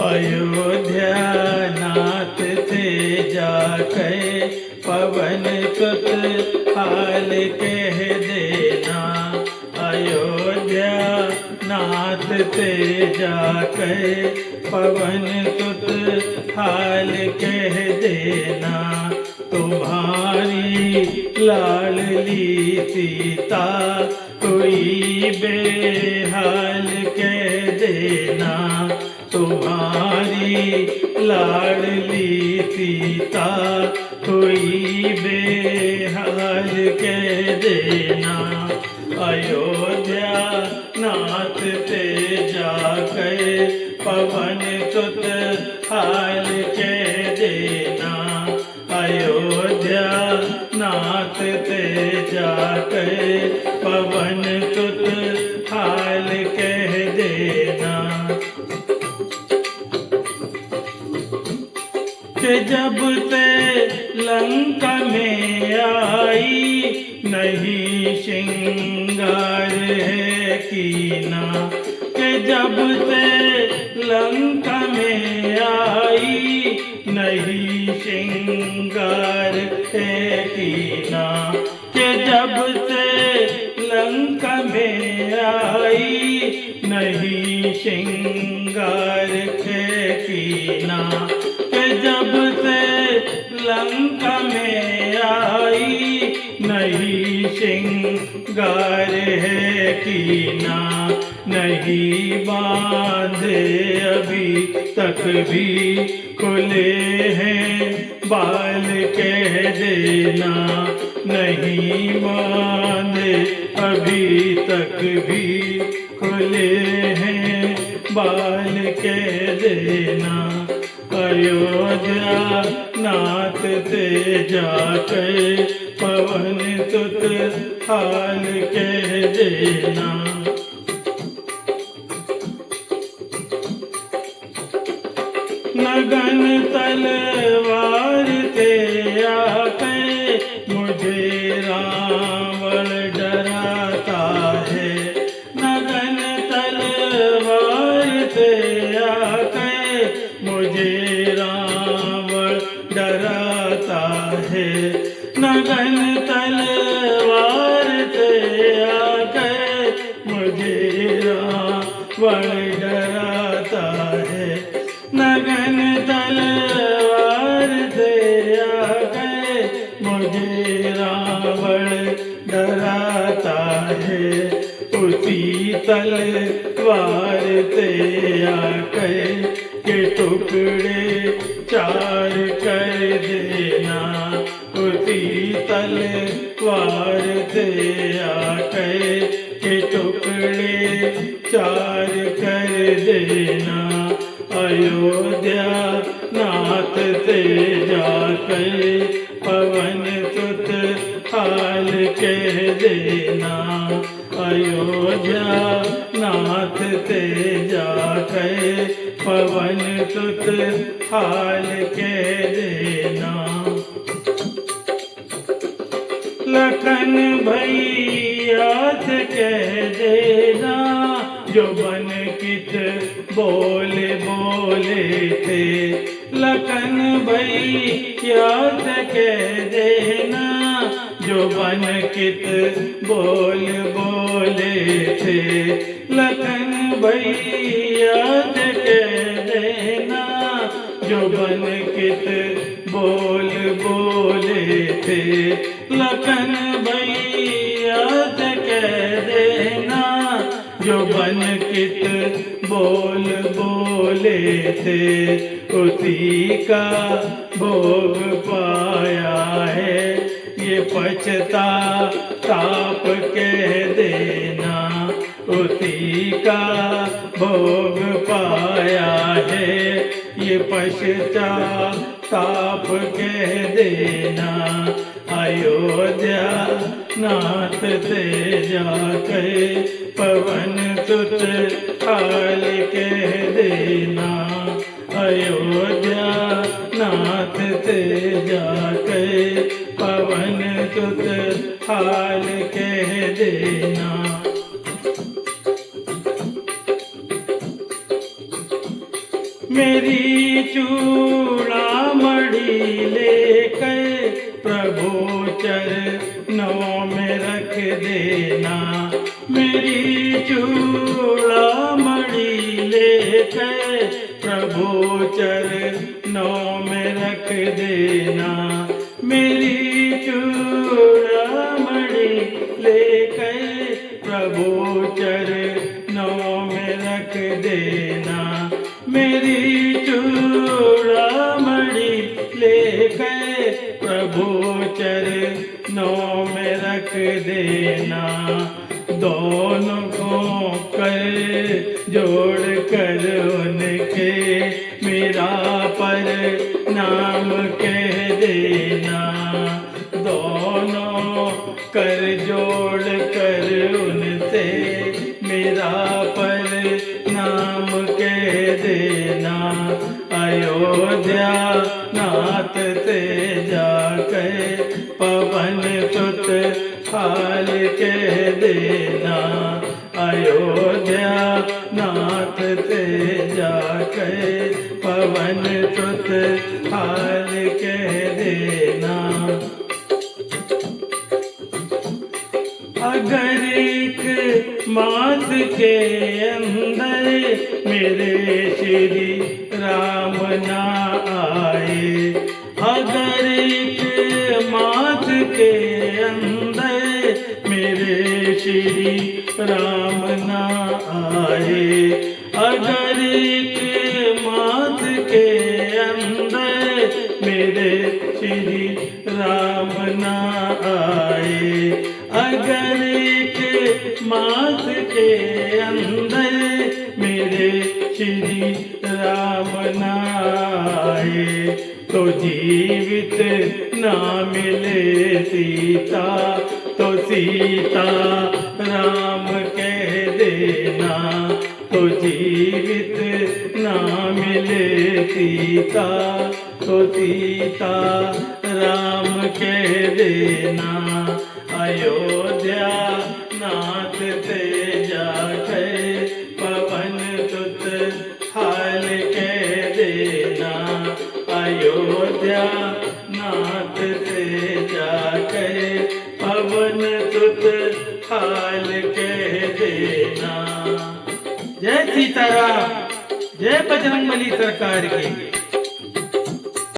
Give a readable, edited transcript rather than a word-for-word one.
अयोध्या नाथ ते जाके पवन सुत हाल कह देना। अयोध्या नाथ ते जाके पवन सुत हाल कह देना। तुम्हारी लाडली सीता कोई बेहाल कह देना। तुम्हारी लाडली सीता कोई बेहाल कह देना। अयोध्या नाथ ते जाके पवन सुत हाल कह देना। अयोध्या नाथ ते जाके पवन सुत हाल कह देना। कि जब से लंका में आई नहीं श्रृंगार है कीना। कि जब से लंका में आई नहीं श्रृंगार है कीना। कि जब से लंका में आई नहीं श्रृंगार है कीना। कि जब से लंका में आई नहीं श्रृंगार है कीना। नहीं बांधे अभी तक भी खुले हैं बाल कह देना। नहीं बांधे अभी तक भी खुले हैं बाल कह देना। अयोध्या नाथ ते जाके पवन सुत हाल कह देना। नगन तलवार ते आके मुझे रावण डराता है। नगन तलवार ते आके मुझे रावण डराता है। नगन तलवार से आके मुझे रावण डराता है। नगन तलवार से आके मुझे रावण डराता है। उसी तलवार से आके के टुकड़े चार कर देना। उसी तलवार से आके के टुकड़े चार कर देना। अयोध्या नाथ से जाके पवन सुत हाल कह देना। अयोध्या नाथ से जाके पवन सुत हाल कह देना। लखन भैया से कह देना जो बन कित बोले बोले थे। लखन भैया से कह देना जो बन कित बोल बोले थे। लखन भैया से कह देना जो बन कित बोल बोले थे। लखन भैया से कह देना जो बन कित बोल बोले थे। उसी का भोग पाया है ये पछता ताप कह देना। उसी का भोग पाया है ये पछता ताप कह देना। अयोध्या नाथ से जाके पवन सुत हाल कह देना। अयोध्या नाथ से जाके पवन सुत हाल कह देना। मेरी चूड़ामणि लेकर प्रभु चरणों में रख देना। मेरी चूड़ामणि लेकर प्रभु चरणों में रख देना। मेरी चूड़ामणि लेकर प्रभु चरणों में रख देना। मेरी चूड़ामणि लेकर प्रभु चरणों में रख देना। दोनों को कर जोड़ कर उनके मेरा पर नाम कह देना। दोनों कर जोड़ कर उनसे मेरा पर नाम कह देना। अयोध्या नाथ से जाकर पवन सुत हाल कह देना। अयोध्या नाथ से जाकर पवन सुत हाल कह देना। अगर एक मास के अंदर मेरे श्री राम ना आए, अगर एक मास के अंदर मेरे श्री राम ना आए, अगर एक मास के अंदर मेरे श्री राम ना आए, अगर एक मास के अंदर मेरे श्री राम ना आए, तो जीवित ना मिले सीता, तो सीता राम कह देना। तो जीवित ना मिले सीता, तो सीता राम कह देना। अयोध्या नाथ से जाकर पवन सुत हाल कह देना। अयोध्या नाथ से जाकर पवन सुत हाल कह देना। जय सीताराम, जय बजरंगबली सरकार की।